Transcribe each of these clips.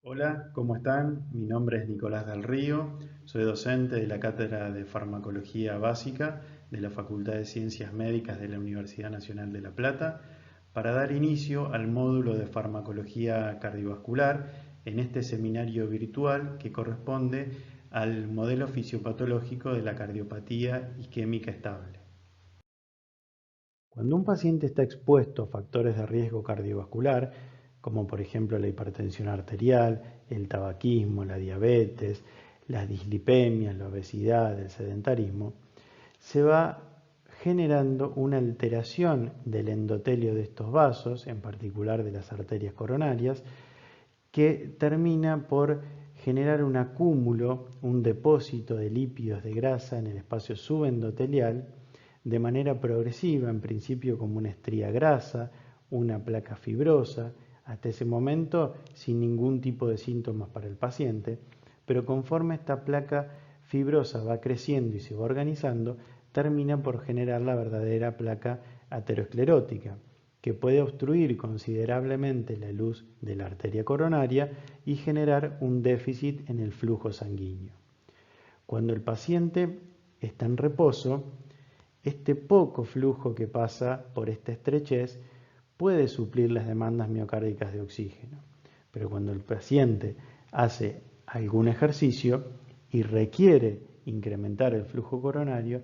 Hola, ¿cómo están? Mi nombre es Nicolás del Río, soy docente de la Cátedra de Farmacología Básica de la Facultad de Ciencias Médicas de la Universidad Nacional de La Plata para dar inicio al módulo de farmacología cardiovascular en este seminario virtual que corresponde al modelo fisiopatológico de la cardiopatía isquémica estable. Cuando un paciente está expuesto a factores de riesgo cardiovascular, como por ejemplo la hipertensión arterial, el tabaquismo, la diabetes, las dislipemias, la obesidad, el sedentarismo, se va generando una alteración del endotelio de estos vasos, en particular de las arterias coronarias, que termina por generar un acúmulo, un depósito de lípidos de grasa en el espacio subendotelial de manera progresiva, en principio como una estría grasa, una placa fibrosa, hasta ese momento sin ningún tipo de síntomas para el paciente, pero conforme esta placa fibrosa va creciendo y se va organizando, termina por generar la verdadera placa aterosclerótica, que puede obstruir considerablemente la luz de la arteria coronaria y generar un déficit en el flujo sanguíneo. Cuando el paciente está en reposo, este poco flujo que pasa por esta estrechez puede suplir las demandas miocárdicas de oxígeno, pero cuando el paciente hace algún ejercicio y requiere incrementar el flujo coronario,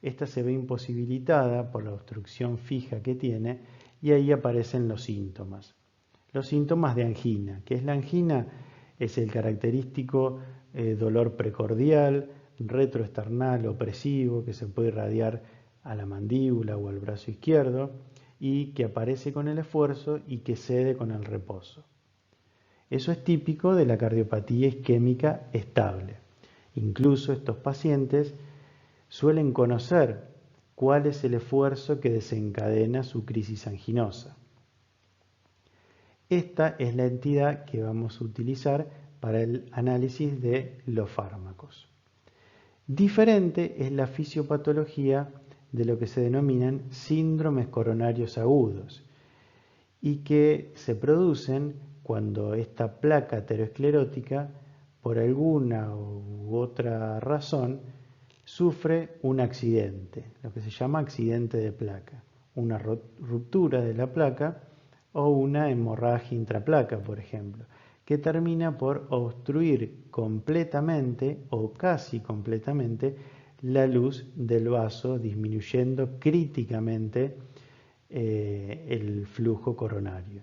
esta se ve imposibilitada por la obstrucción fija que tiene y ahí aparecen los síntomas. Los síntomas de angina. ¿Qué es la angina? Es el característico dolor precordial, retroesternal opresivo que se puede irradiar a la mandíbula o al brazo izquierdo y que aparece con el esfuerzo y que cede con el reposo. Eso es típico de la cardiopatía isquémica estable. Incluso estos pacientes suelen conocer cuál es el esfuerzo que desencadena su crisis anginosa. Esta es la entidad que vamos a utilizar para el análisis de los fármacos. Diferente es la fisiopatología de lo que se denominan síndromes coronarios agudos y que se producen cuando esta placa aterosclerótica, por alguna u otra razón, sufre un accidente, lo que se llama accidente de placa, una ruptura de la placa o una hemorragia intraplaca, por ejemplo, que termina por obstruir completamente o casi completamente la luz del vaso, disminuyendo críticamente el flujo coronario.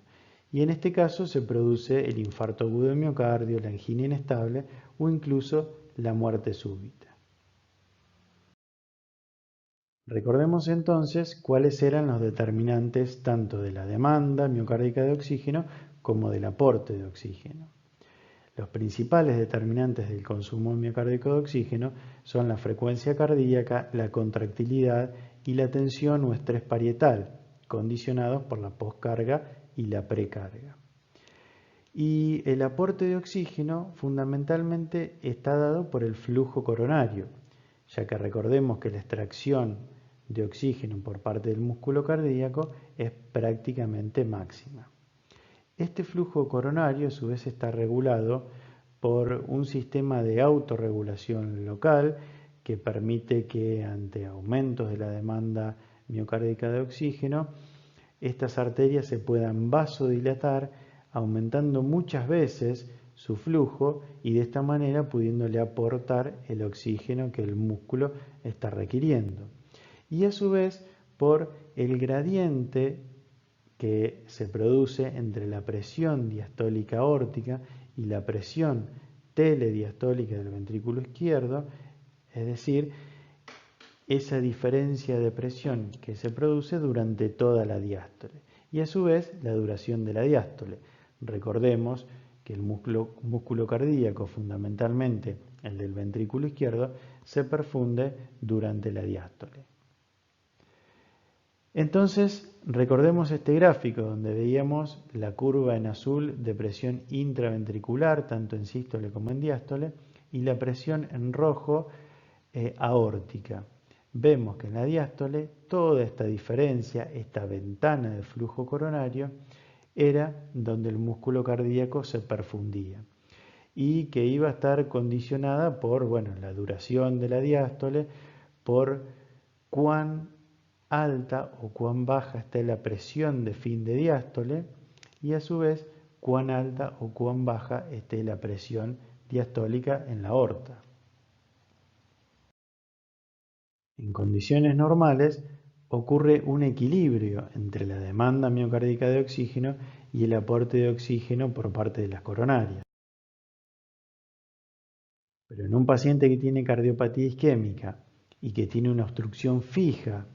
Y en este caso se produce el infarto agudo de miocardio, la angina inestable o incluso la muerte súbita. Recordemos entonces cuáles eran los determinantes tanto de la demanda miocárdica de oxígeno como del aporte de oxígeno. Los principales determinantes del consumo miocárdico de oxígeno son la frecuencia cardíaca, la contractilidad y la tensión o estrés parietal, condicionados por la poscarga y la precarga. Y el aporte de oxígeno fundamentalmente está dado por el flujo coronario, ya que recordemos que la extracción de oxígeno por parte del músculo cardíaco es prácticamente máxima. Este flujo coronario a su vez está regulado por un sistema de autorregulación local que permite que ante aumentos de la demanda miocárdica de oxígeno, estas arterias se puedan vasodilatar, aumentando muchas veces su flujo y de esta manera pudiéndole aportar el oxígeno que el músculo está requiriendo. Y a su vez por el gradiente que se produce entre la presión diastólica aórtica y la presión telediastólica del ventrículo izquierdo, es decir, esa diferencia de presión que se produce durante toda la diástole y a su vez la duración de la diástole. Recordemos que el músculo cardíaco, fundamentalmente el del ventrículo izquierdo, se perfunde durante la diástole. Entonces, recordemos este gráfico donde veíamos la curva en azul de presión intraventricular, tanto en sístole como en diástole, y la presión en rojo aórtica. Vemos que en la diástole toda esta diferencia, esta ventana de flujo coronario, era donde el músculo cardíaco se perfundía. y que iba a estar condicionada por, bueno, la duración de la diástole, por cuán alta o cuán baja esté la presión de fin de diástole y a su vez cuán alta o cuán baja esté la presión diastólica en la aorta. En condiciones normales ocurre un equilibrio entre la demanda miocárdica de oxígeno y el aporte de oxígeno por parte de las coronarias. Pero en un paciente que tiene cardiopatía isquémica y que tiene una obstrucción fija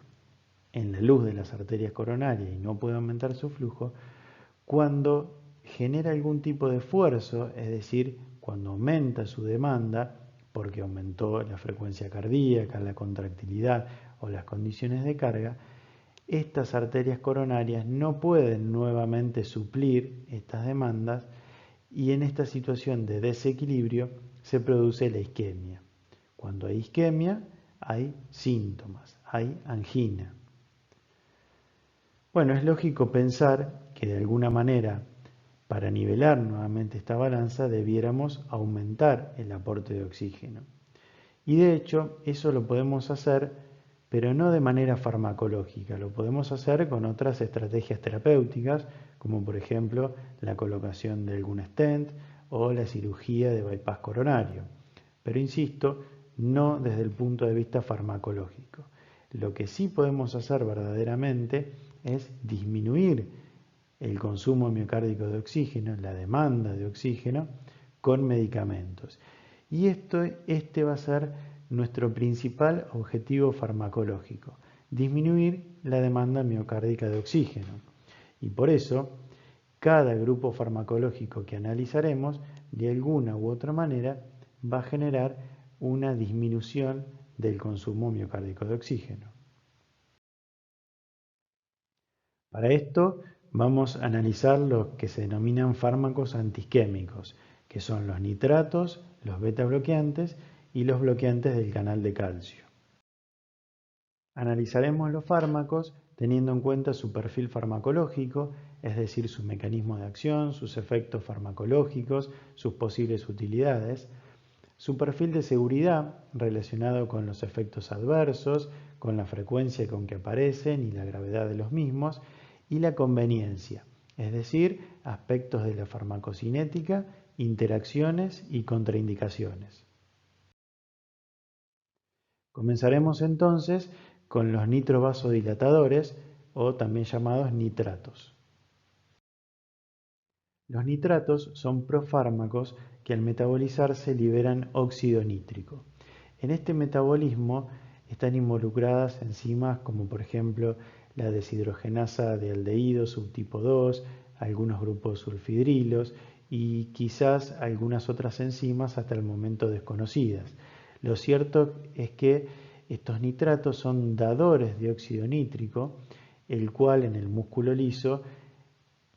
en la luz de las arterias coronarias y no puede aumentar su flujo, cuando genera algún tipo de esfuerzo, es decir, cuando aumenta su demanda, porque aumentó la frecuencia cardíaca, la contractilidad o las condiciones de carga, estas arterias coronarias no pueden nuevamente suplir estas demandas y en esta situación de desequilibrio se produce la isquemia. Cuando hay isquemia hay síntomas, hay angina. Bueno, es lógico pensar que de alguna manera, para nivelar nuevamente esta balanza, debiéramos aumentar el aporte de oxígeno. Y de hecho, eso lo podemos hacer, pero no de manera farmacológica, lo podemos hacer con otras estrategias terapéuticas, como por ejemplo la colocación de algún stent o la cirugía de bypass coronario. Pero insisto, no desde el punto de vista farmacológico. Lo que sí podemos hacer verdaderamente es disminuir el consumo miocárdico de oxígeno, la demanda de oxígeno, con medicamentos. Y este va a ser nuestro principal objetivo farmacológico, disminuir la demanda miocárdica de oxígeno. Y por eso, cada grupo farmacológico que analizaremos, de alguna u otra manera, va a generar una disminución del consumo miocárdico de oxígeno. Para esto vamos a analizar lo que se denominan fármacos antiisquémicos, que son los nitratos, los beta bloqueantes y los bloqueantes del canal de calcio. Analizaremos los fármacos teniendo en cuenta su perfil farmacológico, es decir, su mecanismo de acción, sus efectos farmacológicos, sus posibles utilidades, su perfil de seguridad relacionado con los efectos adversos, con la frecuencia con que aparecen y la gravedad de los mismos, y la conveniencia, es decir, aspectos de la farmacocinética, interacciones y contraindicaciones. Comenzaremos entonces con los nitrovasodilatadores o también llamados nitratos. Los nitratos son profármacos que al metabolizarse liberan óxido nítrico. En este metabolismo están involucradas enzimas como por ejemplo la deshidrogenasa de aldehído subtipo 2, algunos grupos sulfidrilos y quizás algunas otras enzimas hasta el momento desconocidas. Lo cierto es que estos nitratos son dadores de óxido nítrico, el cual en el músculo liso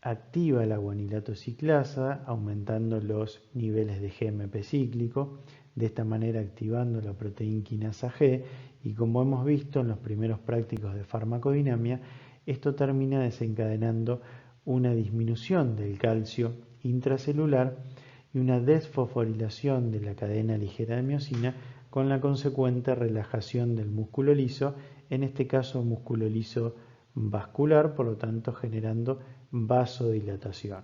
activa la guanilato ciclasa, aumentando los niveles de GMP cíclico, de esta manera activando la proteína quinasa G, y como hemos visto en los primeros prácticos de farmacodinamia, esto termina desencadenando una disminución del calcio intracelular y una desfosforilación de la cadena ligera de miosina con la consecuente relajación del músculo liso, en este caso músculo liso vascular, por lo tanto generando vasodilatación.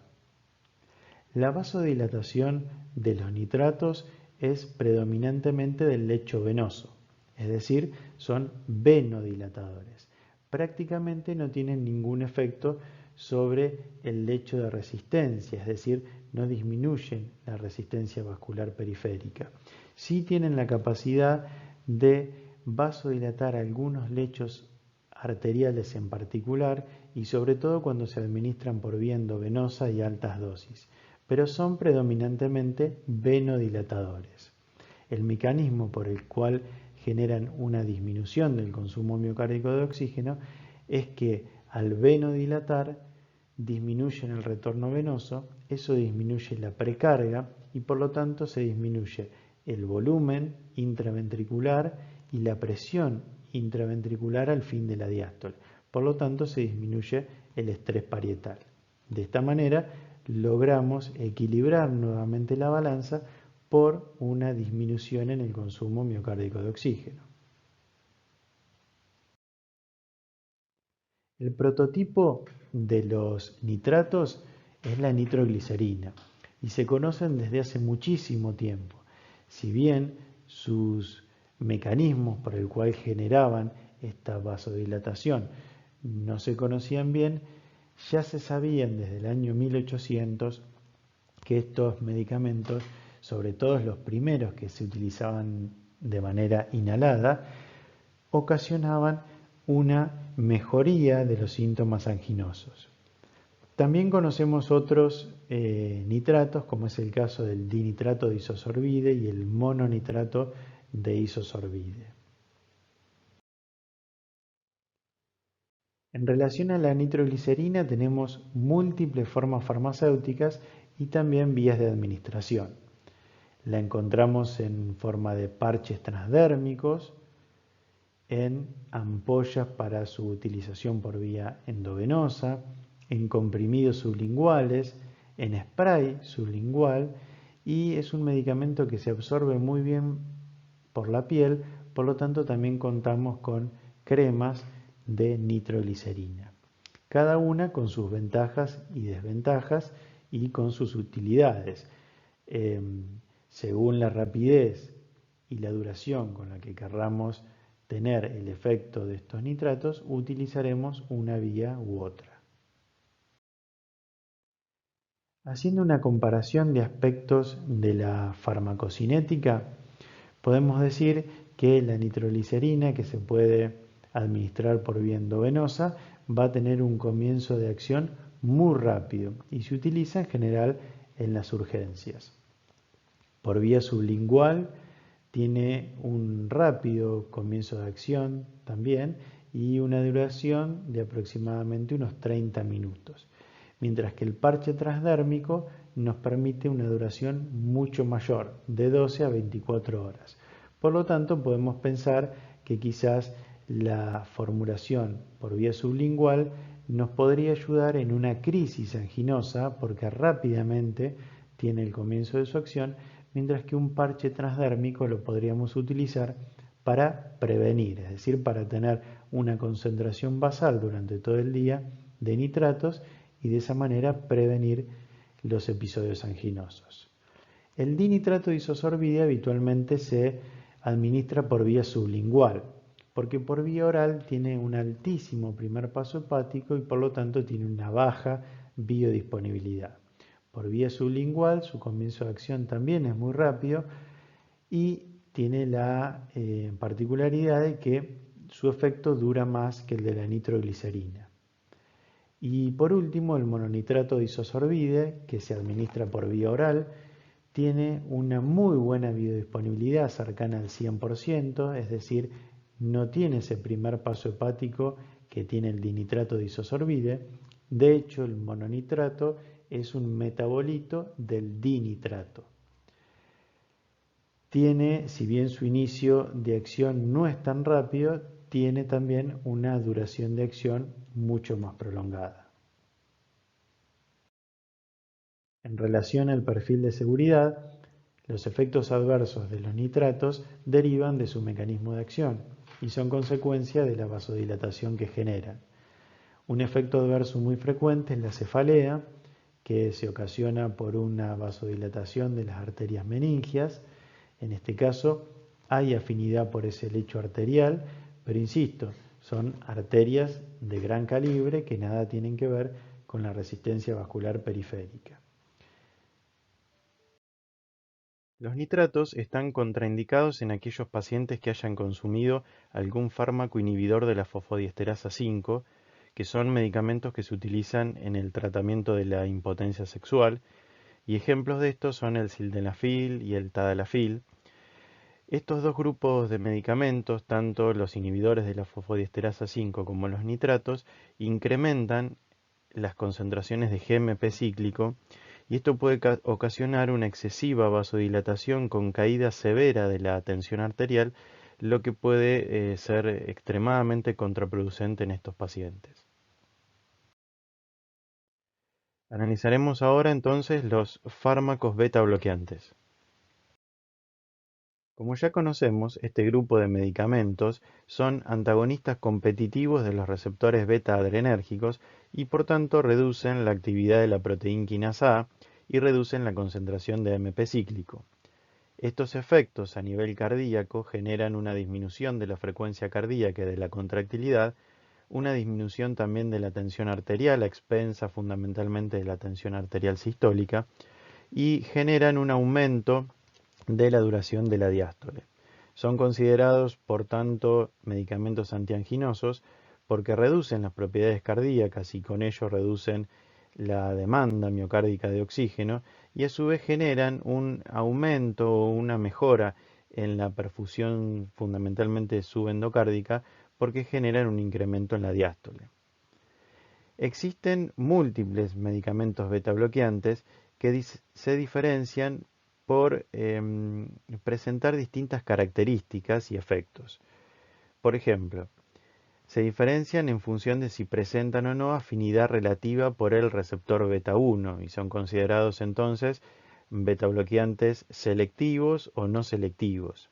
La vasodilatación de los nitratos es predominantemente del lecho venoso, es decir, son venodilatadores. Prácticamente no tienen ningún efecto sobre el lecho de resistencia, es decir, no disminuyen la resistencia vascular periférica. Sí tienen la capacidad de vasodilatar algunos lechos arteriales en particular y sobre todo cuando se administran por vía endovenosa y altas dosis, pero son predominantemente venodilatadores. El mecanismo por el cual generan una disminución del consumo miocárdico de oxígeno es que al venodilatar disminuyen el retorno venoso, eso disminuye la precarga y por lo tanto se disminuye el volumen intraventricular y la presión intraventricular al fin de la diástole. Por lo tanto se disminuye el estrés parietal. De esta manera logramos equilibrar nuevamente la balanza por una disminución en el consumo miocárdico de oxígeno. El prototipo de los nitratos es la nitroglicerina y se conocen desde hace muchísimo tiempo. Si bien sus mecanismos por el cual generaban esta vasodilatación no se conocían bien, ya se sabían desde el año 1800 que estos medicamentos, sobre todo los primeros que se utilizaban de manera inhalada, ocasionaban una mejoría de los síntomas anginosos. También conocemos otros nitratos, como es el caso del dinitrato de isosorbide y el mononitrato de isosorbide. En relación a la nitroglicerina tenemos múltiples formas farmacéuticas y también vías de administración. La encontramos en forma de parches transdérmicos, en ampollas para su utilización por vía endovenosa, en comprimidos sublinguales, en spray sublingual, y es un medicamento que se absorbe muy bien por la piel, por lo tanto también contamos con cremas de nitroglicerina, cada una con sus ventajas y desventajas y con sus utilidades. Según la rapidez y la duración con la que querramos tener el efecto de estos nitratos, utilizaremos una vía u otra. Haciendo una comparación de aspectos de la farmacocinética, podemos decir que la nitroglicerina, que se puede administrar por vía endovenosa, va a tener un comienzo de acción muy rápido y se utiliza en general en las urgencias. Por vía sublingual tiene un rápido comienzo de acción también y una duración de aproximadamente unos 30 minutos, mientras que el parche transdérmico nos permite una duración mucho mayor, de 12 a 24 horas. Por lo tanto, podemos pensar que quizás la formulación por vía sublingual nos podría ayudar en una crisis anginosa porque rápidamente tiene el comienzo de su acción, mientras que un parche transdérmico lo podríamos utilizar para prevenir, es decir, para tener una concentración basal durante todo el día de nitratos y de esa manera prevenir los episodios anginosos. El dinitrato de isosorbide habitualmente se administra por vía sublingual, porque por vía oral tiene un altísimo primer paso hepático y por lo tanto tiene una baja biodisponibilidad. Por vía sublingual su comienzo de acción también es muy rápido y tiene la particularidad de que su efecto dura más que el de la nitroglicerina. Y por último, el mononitrato de isosorbide, que se administra por vía oral, tiene una muy buena biodisponibilidad, cercana al 100%, es decir, no tiene ese primer paso hepático que tiene el dinitrato de isosorbide. De hecho, el mononitrato es un metabolito del dinitrato. Tiene, si bien su inicio de acción no es tan rápido, tiene también una duración de acción mucho más prolongada. En relación al perfil de seguridad, los efectos adversos de los nitratos derivan de su mecanismo de acción y son consecuencia de la vasodilatación que generan. Un efecto adverso muy frecuente es la cefalea, que se ocasiona por una vasodilatación de las arterias meningias. En este caso hay afinidad por ese lecho arterial, pero insisto, son arterias de gran calibre que nada tienen que ver con la resistencia vascular periférica. Los nitratos están contraindicados en aquellos pacientes que hayan consumido algún fármaco inhibidor de la fosfodiesterasa 5, que son medicamentos que se utilizan en el tratamiento de la impotencia sexual, y ejemplos de estos son el sildenafil y el tadalafil. Estos dos grupos de medicamentos, tanto los inhibidores de la fosfodiesterasa 5 como los nitratos, incrementan las concentraciones de GMP cíclico y esto puede ocasionar una excesiva vasodilatación con caída severa de la tensión arterial, lo que puede ser extremadamente contraproducente en estos pacientes. Analizaremos ahora entonces los fármacos beta bloqueantes. Como ya conocemos, este grupo de medicamentos son antagonistas competitivos de los receptores beta adrenérgicos y por tanto reducen la actividad de la proteína quinasa A y reducen la concentración de AMP cíclico. Estos efectos a nivel cardíaco generan una disminución de la frecuencia cardíaca y de la contractilidad, una disminución también de la tensión arterial a expensa fundamentalmente de la tensión arterial sistólica y generan un aumento de la duración de la diástole. Son considerados, por tanto, medicamentos antianginosos porque reducen las propiedades cardíacas y con ello reducen la demanda miocárdica de oxígeno y a su vez generan un aumento o una mejora en la perfusión fundamentalmente subendocárdica porque generan un incremento en la diástole. Existen múltiples medicamentos beta bloqueantes que se diferencian por presentar distintas características y efectos. Por ejemplo, se diferencian en función de si presentan o no afinidad relativa por el receptor beta 1 y son considerados entonces beta bloqueantes selectivos o no selectivos.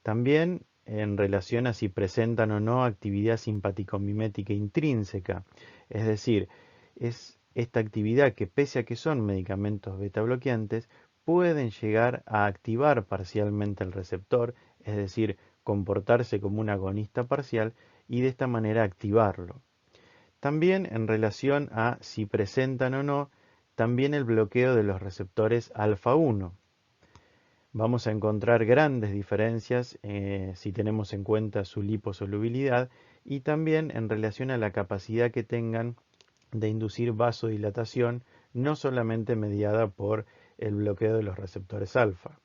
También en relación a si presentan o no actividad simpático-mimética intrínseca, es decir, es esta actividad que pese a que son medicamentos beta bloqueantes, pueden llegar a activar parcialmente el receptor, es decir, comportarse como un agonista parcial y de esta manera activarlo. También en relación a si presentan o no también el bloqueo de los receptores alfa 1. Vamos a encontrar grandes diferencias si tenemos en cuenta su liposolubilidad y también en relación a la capacidad que tengan de inducir vasodilatación, no solamente mediada por el bloqueo de los receptores alfa.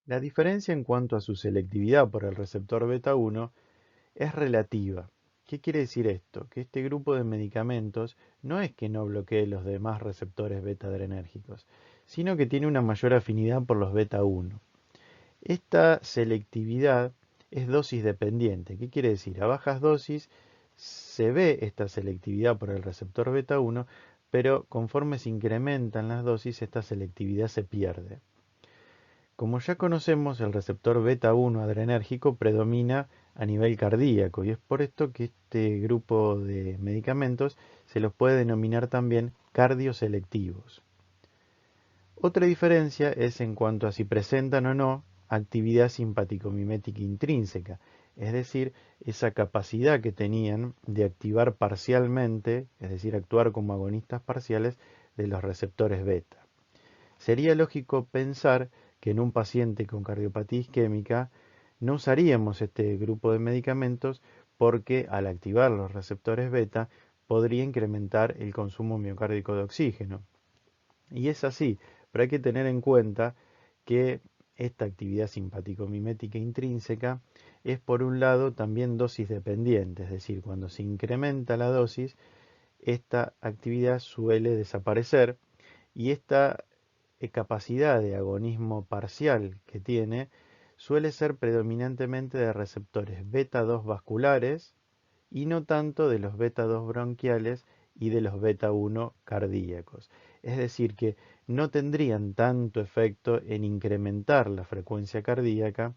La diferencia en cuanto a su selectividad por el receptor beta 1 es relativa. ¿Qué quiere decir esto? Que este grupo de medicamentos no es que no bloquee los demás receptores beta adrenérgicos, sino que tiene una mayor afinidad por los beta 1. Esta selectividad es dosis dependiente. ¿Qué quiere decir? A bajas dosis se ve esta selectividad por el receptor beta 1, pero conforme se incrementan las dosis, esta selectividad se pierde. Como ya conocemos, el receptor beta 1 adrenérgico predomina a nivel cardíaco y es por esto que este grupo de medicamentos se los puede denominar también cardioselectivos. Otra diferencia es en cuanto a si presentan o no actividad simpático-mimética intrínseca, es decir, esa capacidad que tenían de activar parcialmente, es decir, actuar como agonistas parciales de los receptores beta. Sería lógico pensar que en un paciente con cardiopatía isquémica no usaríamos este grupo de medicamentos porque al activar los receptores beta podría incrementar el consumo miocárdico de oxígeno. Y es así, pero hay que tener en cuenta que esta actividad simpático-mimética intrínseca es por un lado también dosis dependiente, es decir, cuando se incrementa la dosis, esta actividad suele desaparecer y esta capacidad de agonismo parcial que tiene suele ser predominantemente de receptores beta 2 vasculares y no tanto de los beta 2 bronquiales y de los beta 1 cardíacos. Es decir, que no tendrían tanto efecto en incrementar la frecuencia cardíaca,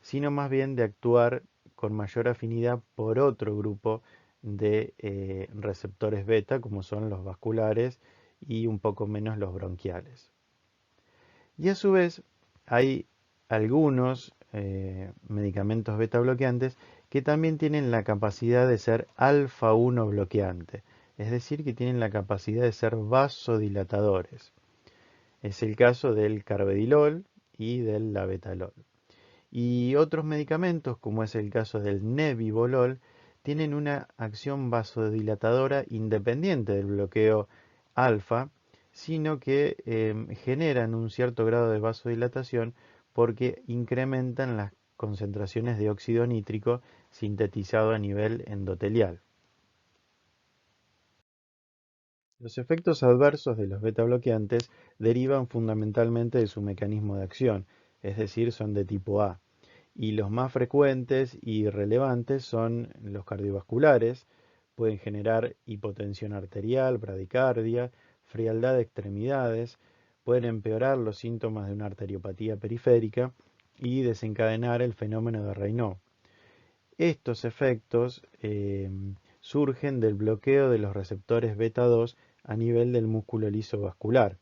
sino más bien de actuar con mayor afinidad por otro grupo de receptores beta, como son los vasculares y un poco menos los bronquiales. Y a su vez hay algunos medicamentos beta bloqueantes que también tienen la capacidad de ser alfa 1 bloqueante, es decir, que tienen la capacidad de ser vasodilatadores. Es el caso del carvedilol y del labetalol. Y otros medicamentos, como es el caso del nebivolol, tienen una acción vasodilatadora independiente del bloqueo alfa, sino que generan un cierto grado de vasodilatación porque incrementan las concentraciones de óxido nítrico sintetizado a nivel endotelial. Los efectos adversos de los beta bloqueantes derivan fundamentalmente de su mecanismo de acción, es decir, son de tipo A. Y los más frecuentes y relevantes son los cardiovasculares, pueden generar hipotensión arterial, bradicardia, frialdad de extremidades, pueden empeorar los síntomas de una arteriopatía periférica y desencadenar el fenómeno de Raynaud. Estos efectos surgen del bloqueo de los receptores beta 2 a nivel del músculo liso vascular,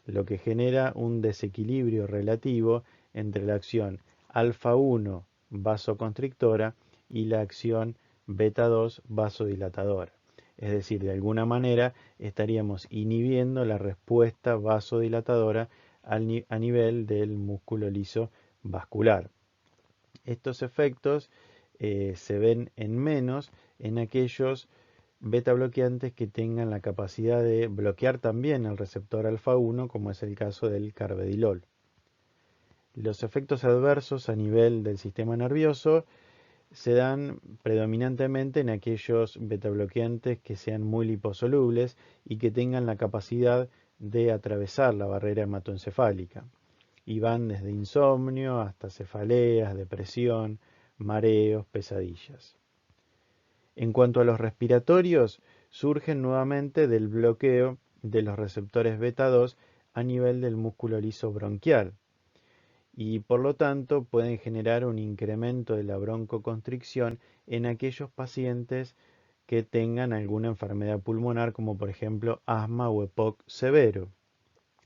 lo que genera un desequilibrio relativo entre la acción alfa 1 vasoconstrictora y la acción beta 2 vasodilatadora. Es decir, de alguna manera estaríamos inhibiendo la respuesta vasodilatadora a nivel del músculo liso vascular. Estos efectos se ven en menos en aquellos beta bloqueantes que tengan la capacidad de bloquear también el receptor alfa 1, como es el caso del carvedilol. Los efectos adversos a nivel del sistema nervioso se dan predominantemente en aquellos beta bloqueantes que sean muy liposolubles y que tengan la capacidad de atravesar la barrera hematoencefálica. Y van desde insomnio hasta cefaleas, depresión, mareos, pesadillas. En cuanto a los respiratorios, surgen nuevamente del bloqueo de los receptores beta 2 a nivel del músculo liso bronquial y por lo tanto pueden generar un incremento de la broncoconstricción en aquellos pacientes que tengan alguna enfermedad pulmonar como por ejemplo asma o EPOC severo.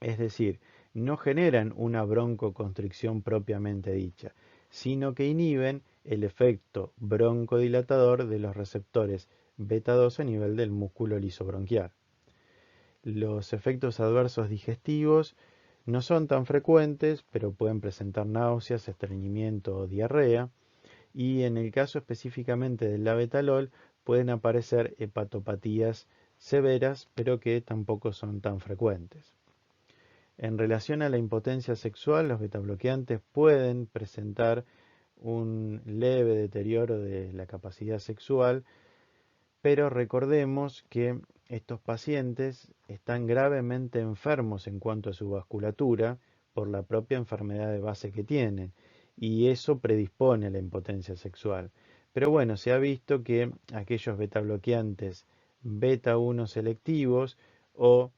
Es decir, no generan una broncoconstricción propiamente dicha, sino que inhiben el efecto broncodilatador de los receptores beta 2 a nivel del músculo liso bronquial. Los efectos adversos digestivos no son tan frecuentes, pero pueden presentar náuseas, estreñimiento o diarrea, y en el caso específicamente del labetalol pueden aparecer hepatopatías severas, pero que tampoco son tan frecuentes. En relación a la impotencia sexual, los betabloqueantes pueden presentar un leve deterioro de la capacidad sexual, pero recordemos que estos pacientes están gravemente enfermos en cuanto a su vasculatura por la propia enfermedad de base que tienen, y eso predispone a la impotencia sexual. Pero bueno, se ha visto que aquellos betabloqueantes beta 1 selectivos o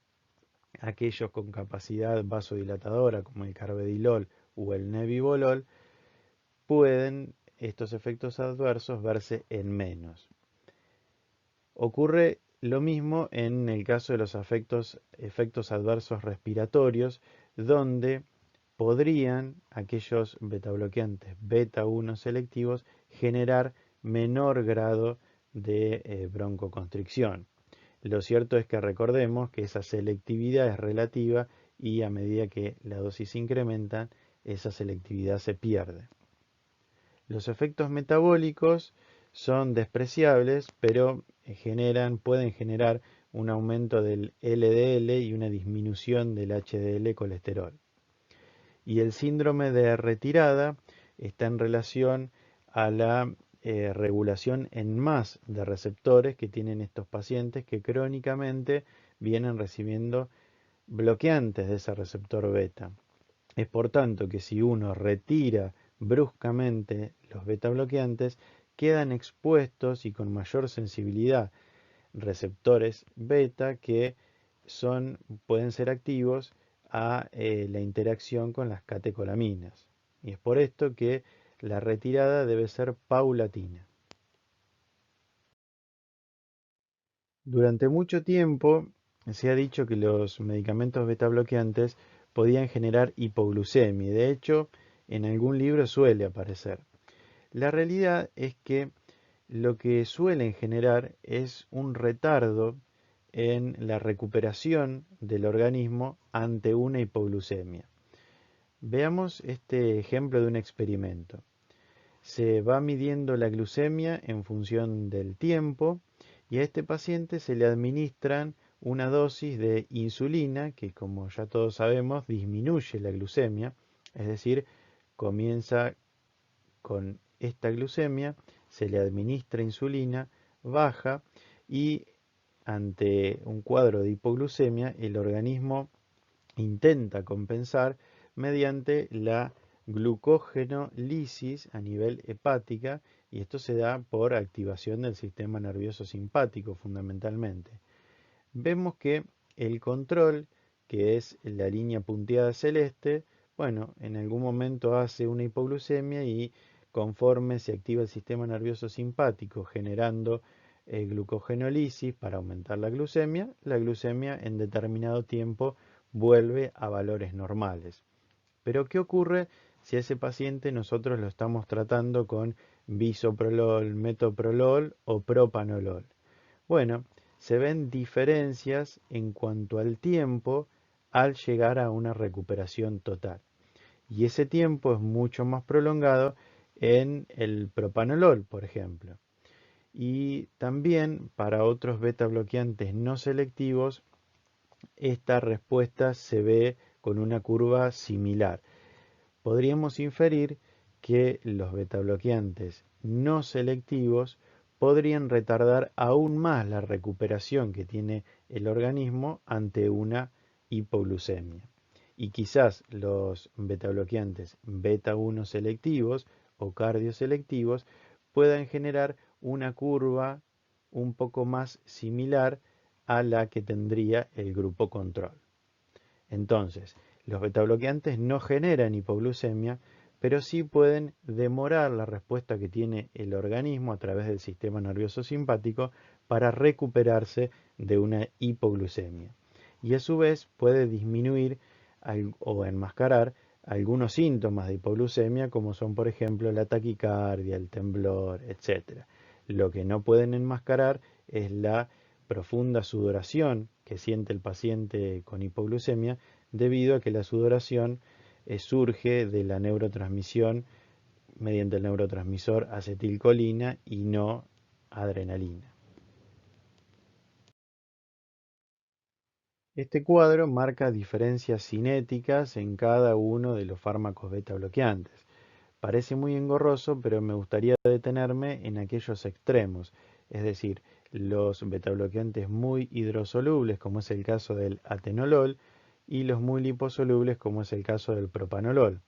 aquellos con capacidad vasodilatadora como el carvedilol o el nebivolol pueden estos efectos adversos verse en menos. Ocurre lo mismo en el caso de los efectos adversos respiratorios, donde podrían aquellos betabloqueantes beta 1 selectivos generar menor grado de broncoconstricción. Lo cierto es que recordemos que esa selectividad es relativa y a medida que la dosis incrementa, esa selectividad se pierde. Los efectos metabólicos son despreciables, pero pueden generar un aumento del LDL y una disminución del HDL colesterol. Y el síndrome de retirada está en relación a la regulación en más de receptores que tienen estos pacientes que crónicamente vienen recibiendo bloqueantes de ese receptor beta. Es por tanto que si uno retira bruscamente los beta bloqueantes, quedan expuestos y con mayor sensibilidad receptores beta que pueden ser activos a la interacción con las catecolaminas. Y es por esto que la retirada debe ser paulatina. Durante mucho tiempo se ha dicho que los medicamentos beta bloqueantes podían generar hipoglucemia, y de hecho en algún libro suele aparecer. La realidad es que lo que suelen generar es un retardo en la recuperación del organismo ante una hipoglucemia. Veamos este ejemplo de un experimento. Se va midiendo la glucemia en función del tiempo y a este paciente se le administran una dosis de insulina que, como ya todos sabemos, disminuye la glucemia, es decir, comienza con esta glucemia, se le administra insulina, baja y ante un cuadro de hipoglucemia el organismo intenta compensar mediante la glucógenolisis a nivel hepática y esto se da por activación del sistema nervioso simpático fundamentalmente. Vemos que el control, que es la línea punteada celeste, bueno, en algún momento hace una hipoglucemia y conforme se activa el sistema nervioso simpático generando glucogenolisis para aumentar la glucemia en determinado tiempo vuelve a valores normales. Pero ¿qué ocurre si a ese paciente nosotros lo estamos tratando con bisoprolol, metoprolol o propanolol? Bueno, se ven diferencias en cuanto al tiempo al llegar a una recuperación total. Y ese tiempo es mucho más prolongado en el propanolol, por ejemplo. Y también para otros beta bloqueantes no selectivos, esta respuesta se ve con una curva similar. Podríamos inferir que los betabloqueantes no selectivos podrían retardar aún más la recuperación que tiene el organismo ante una hipoglucemia. Y quizás los betabloqueantes beta 1 selectivos o cardioselectivos puedan generar una curva un poco más similar a la que tendría el grupo control. Entonces, los betabloqueantes no generan hipoglucemia, pero sí pueden demorar la respuesta que tiene el organismo a través del sistema nervioso simpático para recuperarse de una hipoglucemia. Y a su vez puede disminuir o enmascarar algunos síntomas de hipoglucemia como son por ejemplo la taquicardia, el temblor, etc. Lo que no pueden enmascarar es la profunda sudoración que siente el paciente con hipoglucemia debido a que la sudoración surge de la neurotransmisión mediante el neurotransmisor acetilcolina y no adrenalina. Este cuadro marca diferencias cinéticas en cada uno de los fármacos beta bloqueantes. Parece muy engorroso, pero me gustaría detenerme en aquellos extremos, es decir, los betabloqueantes muy hidrosolubles, como es el caso del atenolol, y los muy liposolubles, como es el caso del propanolol.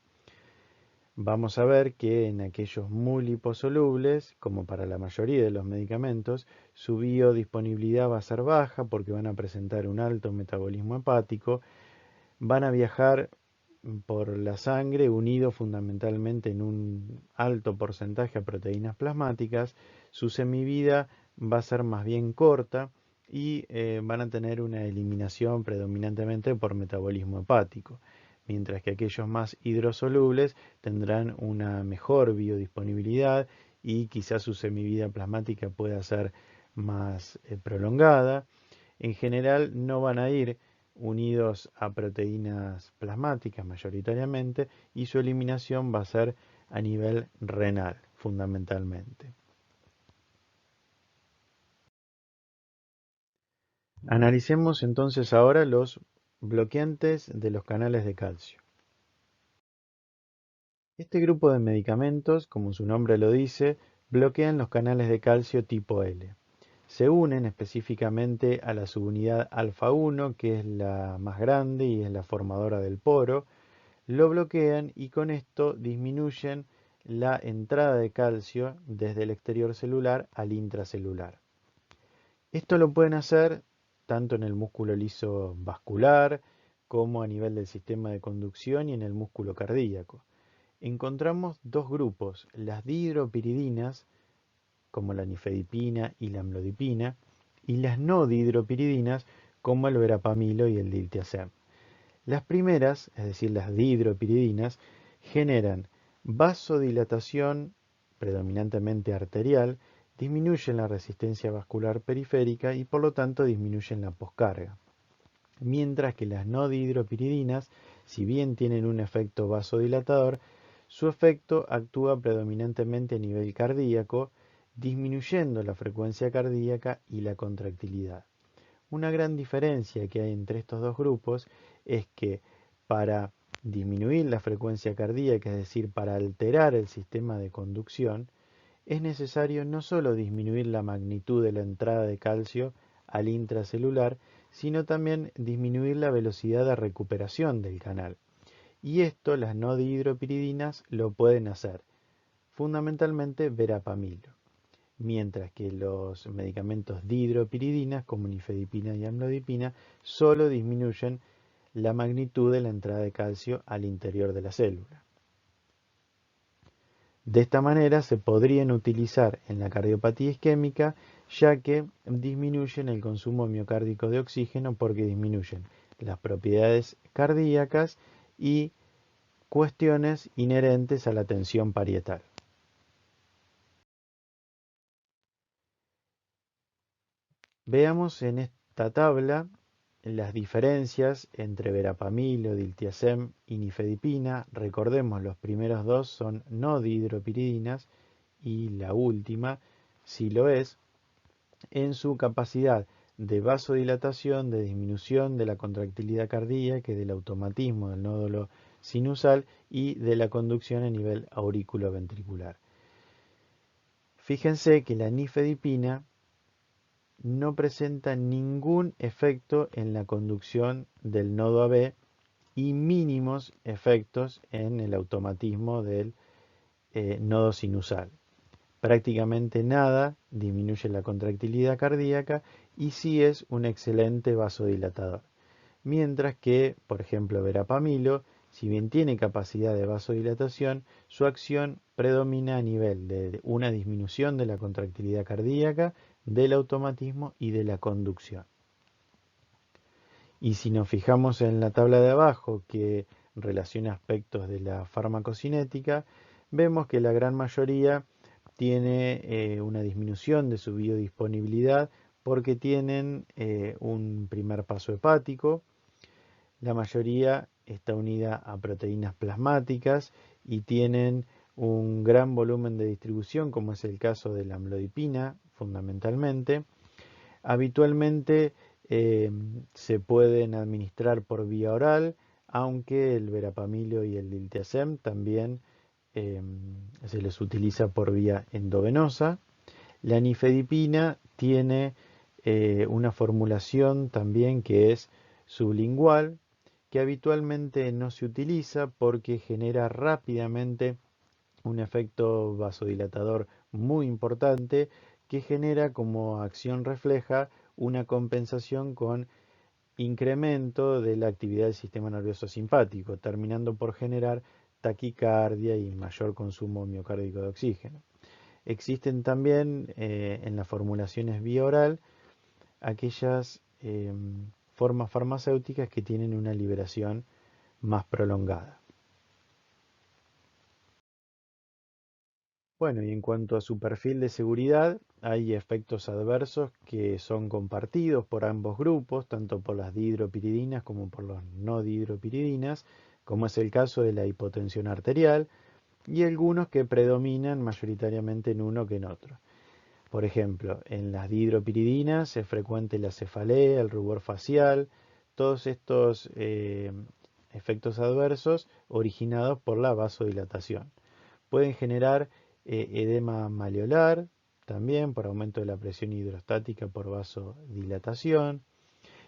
Vamos a ver que en aquellos muy liposolubles, como para la mayoría de los medicamentos, su biodisponibilidad va a ser baja porque van a presentar un alto metabolismo hepático, van a viajar por la sangre unido fundamentalmente en un alto porcentaje a proteínas plasmáticas, su semivida va a ser más bien corta y van a tener una eliminación predominantemente por metabolismo hepático, mientras que aquellos más hidrosolubles tendrán una mejor biodisponibilidad y quizás su semivida plasmática pueda ser más prolongada. En general no van a ir unidos a proteínas plasmáticas mayoritariamente y su eliminación va a ser a nivel renal fundamentalmente. Analicemos entonces ahora los bloqueantes de los canales de calcio. Este grupo de medicamentos, como su nombre lo dice, bloquean los canales de calcio tipo L. Se unen específicamente a la subunidad alfa 1, que es la más grande y es la formadora del poro, lo bloquean y con esto disminuyen la entrada de calcio desde el exterior celular al intracelular. Esto lo pueden hacer tanto en el músculo liso vascular como a nivel del sistema de conducción y en el músculo cardíaco. Encontramos dos grupos, las dihidropiridinas, como la nifedipina y la amlodipina, y las no dihidropiridinas, como el verapamilo y el diltiazem. Las primeras, es decir, las dihidropiridinas, generan vasodilatación predominantemente arterial, disminuyen la resistencia vascular periférica y por lo tanto disminuyen la poscarga. Mientras que las no dihidropiridinas, si bien tienen un efecto vasodilatador, su efecto actúa predominantemente a nivel cardíaco, disminuyendo la frecuencia cardíaca y la contractilidad. Una gran diferencia que hay entre estos dos grupos es que para disminuir la frecuencia cardíaca, es decir, para alterar el sistema de conducción, es necesario no solo disminuir la magnitud de la entrada de calcio al intracelular, sino también disminuir la velocidad de recuperación del canal. Y esto las no dihidropiridinas lo pueden hacer, fundamentalmente verapamilo, mientras que los medicamentos dihidropiridinas como nifedipina y amlodipina solo disminuyen la magnitud de la entrada de calcio al interior de la célula. De esta manera se podrían utilizar en la cardiopatía isquémica, ya que disminuyen el consumo miocárdico de oxígeno porque disminuyen las propiedades cardíacas y cuestiones inherentes a la tensión parietal. Veamos en esta tabla las diferencias entre verapamilo, diltiazem y nifedipina. Recordemos, los primeros dos son no dihidropiridinas y la última sí lo es, en su capacidad de vasodilatación, de disminución de la contractilidad cardíaca, del automatismo del nódulo sinusal y de la conducción a nivel auriculoventricular. Fíjense que la nifedipina no presenta ningún efecto en la conducción del nodo AB y mínimos efectos en el automatismo del nodo sinusal. Prácticamente nada disminuye la contractilidad cardíaca y sí es un excelente vasodilatador. Mientras que, por ejemplo, verapamilo, si bien tiene capacidad de vasodilatación, su acción predomina a nivel de una disminución de la contractilidad cardíaca, del automatismo y de la conducción. Y si nos fijamos en la tabla de abajo que relaciona aspectos de la farmacocinética, vemos que la gran mayoría tiene una disminución de su biodisponibilidad porque tienen un primer paso hepático. La mayoría está unida a proteínas plasmáticas y tienen un gran volumen de distribución, como es el caso de la amlodipina, fundamentalmente. Habitualmente se pueden administrar por vía oral, aunque el verapamilo y el diltiazem también se les utiliza por vía endovenosa. La nifedipina tiene una formulación también que es sublingual, que habitualmente no se utiliza porque genera rápidamente un efecto vasodilatador muy importante que genera como acción refleja una compensación con incremento de la actividad del sistema nervioso simpático, terminando por generar taquicardia y mayor consumo miocárdico de oxígeno. Existen también en las formulaciones vía oral aquellas formas farmacéuticas que tienen una liberación más prolongada. Bueno, y en cuanto a su perfil de seguridad, hay efectos adversos que son compartidos por ambos grupos, tanto por las dihidropiridinas como por los no dihidropiridinas, como es el caso de la hipotensión arterial, y algunos que predominan mayoritariamente en uno que en otro. Por ejemplo, en las dihidropiridinas es frecuente la cefalea, el rubor facial, todos estos efectos adversos originados por la vasodilatación. Pueden generar edema maleolar, también por aumento de la presión hidrostática por vasodilatación.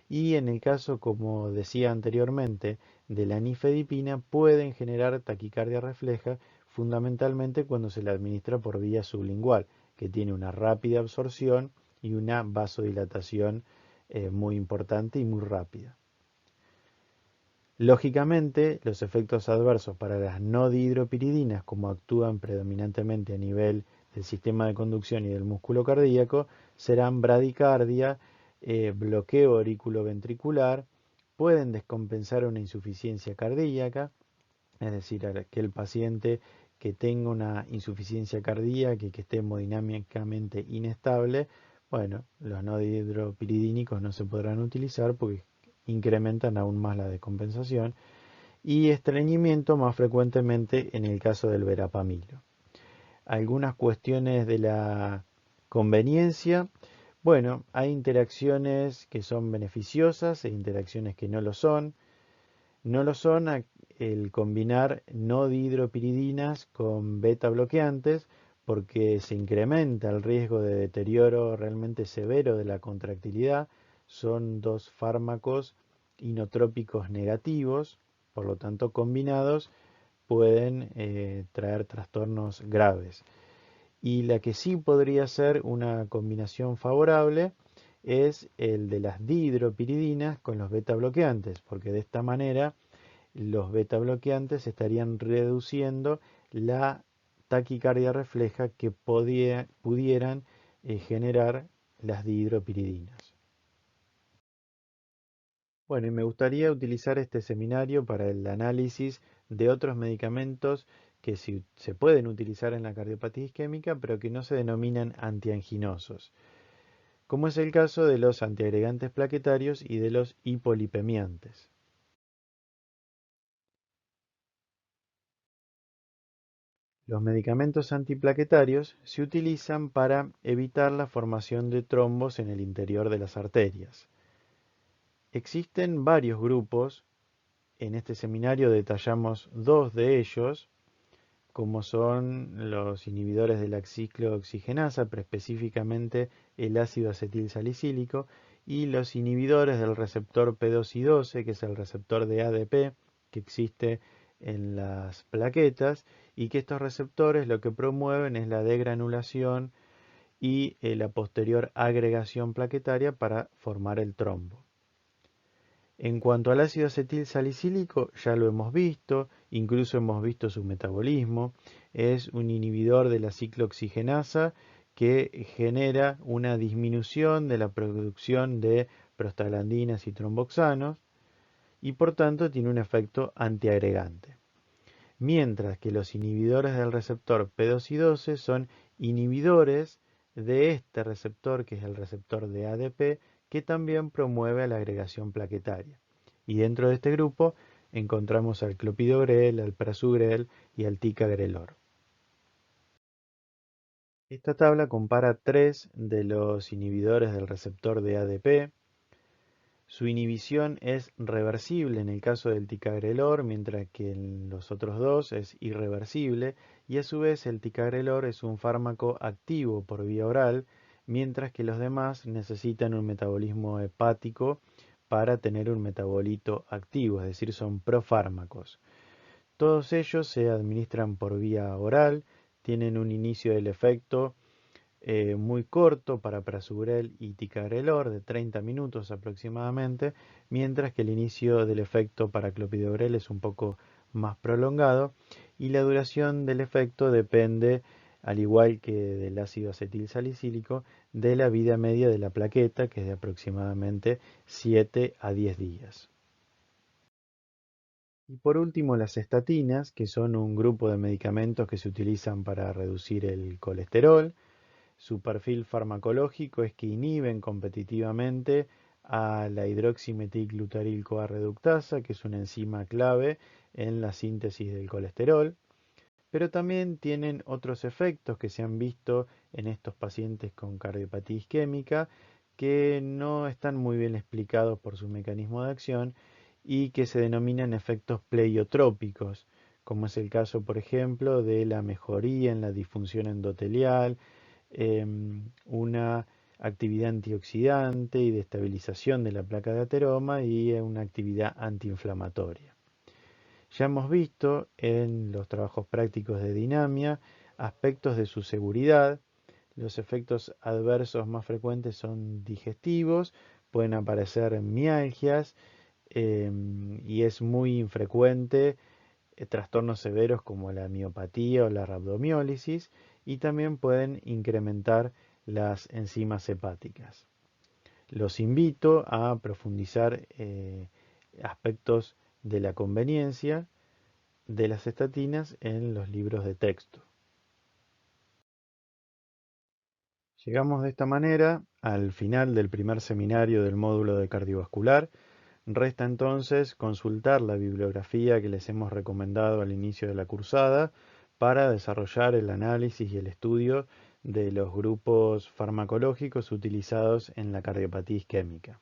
Y en el caso, como decía anteriormente, de la nifedipina, pueden generar taquicardia refleja, fundamentalmente cuando se la administra por vía sublingual, que tiene una rápida absorción y una vasodilatación muy importante y muy rápida. Lógicamente, los efectos adversos para las no dihidropiridinas, como actúan predominantemente a nivel del sistema de conducción y del músculo cardíaco, serán bradicardia, bloqueo auriculoventricular, pueden descompensar una insuficiencia cardíaca, es decir, que el paciente que tenga una insuficiencia cardíaca y que esté hemodinámicamente inestable, bueno, los no dihidropiridínicos no se podrán utilizar porque incrementan aún más la descompensación, y estreñimiento más frecuentemente en el caso del verapamilo. Algunas cuestiones de la conveniencia. Bueno, hay interacciones que son beneficiosas e interacciones que no lo son. No lo son el combinar no dihidropiridinas con beta bloqueantes porque se incrementa el riesgo de deterioro realmente severo de la contractilidad. Son dos fármacos inotrópicos negativos por lo tanto combinados pueden traer trastornos graves. Y la que sí podría ser una combinación favorable es el de las dihidropiridinas con los beta bloqueantes, porque de esta manera los beta bloqueantes estarían reduciendo la taquicardia refleja que pudieran generar las dihidropiridinas. Bueno, y me gustaría utilizar este seminario para el análisis de otros medicamentos que se pueden utilizar en la cardiopatía isquémica, pero que no se denominan antianginosos, como es el caso de los antiagregantes plaquetarios y de los hipolipemiantes. Los medicamentos antiplaquetarios se utilizan para evitar la formación de trombos en el interior de las arterias. Existen varios grupos, en este seminario detallamos dos de ellos, como son los inhibidores de la ciclooxigenasa, pero específicamente el ácido acetil salicílico, y los inhibidores del receptor P2Y12, que es el receptor de ADP que existe en las plaquetas, y que estos receptores lo que promueven es la degranulación y la posterior agregación plaquetaria para formar el trombo. En cuanto al ácido acetil salicílico, ya lo hemos visto, incluso hemos visto su metabolismo. Es un inhibidor de la ciclooxigenasa que genera una disminución de la producción de prostaglandinas y tromboxanos y por tanto tiene un efecto antiagregante. Mientras que los inhibidores del receptor P2Y12 son inhibidores de este receptor, que es el receptor de ADP, que también promueve la agregación plaquetaria. Y dentro de este grupo encontramos al clopidogrel, al prasugrel y al ticagrelor. Esta tabla compara tres de los inhibidores del receptor de ADP. Su inhibición es reversible en el caso del ticagrelor, mientras que en los otros dos es irreversible, y a su vez el ticagrelor es un fármaco activo por vía oral, mientras que los demás necesitan un metabolismo hepático para tener un metabolito activo, es decir, son profármacos. Todos ellos se administran por vía oral, tienen un inicio del efecto muy corto para prasugrel y ticagrelor, de 30 minutos aproximadamente, mientras que el inicio del efecto para clopidogrel es un poco más prolongado y la duración del efecto depende, al igual que del ácido acetil salicílico, de la vida media de la plaqueta, que es de aproximadamente 7 a 10 días. Y por último, las estatinas, que son un grupo de medicamentos que se utilizan para reducir el colesterol. Su perfil farmacológico es que inhiben competitivamente a la hidroximetilglutaryl-CoA reductasa, que es una enzima clave en la síntesis del colesterol, pero también tienen otros efectos que se han visto en estos pacientes con cardiopatía isquémica que no están muy bien explicados por su mecanismo de acción y que se denominan efectos pleiotrópicos, como es el caso, por ejemplo, de la mejoría en la disfunción endotelial, una actividad antioxidante y de estabilización de la placa de ateroma y una actividad antiinflamatoria. Ya hemos visto en los trabajos prácticos de dinamia aspectos de su seguridad. Los efectos adversos más frecuentes son digestivos, pueden aparecer mialgias y es muy infrecuente trastornos severos como la miopatía o la rabdomiólisis y también pueden incrementar las enzimas hepáticas. Los invito a profundizar aspectos de la conveniencia de las estatinas en los libros de texto. Llegamos de esta manera al final del primer seminario del módulo de cardiovascular. Resta entonces consultar la bibliografía que les hemos recomendado al inicio de la cursada para desarrollar el análisis y el estudio de los grupos farmacológicos utilizados en la cardiopatía isquémica.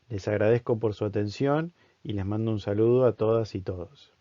Les agradezco por su atención y les mando un saludo a todas y todos.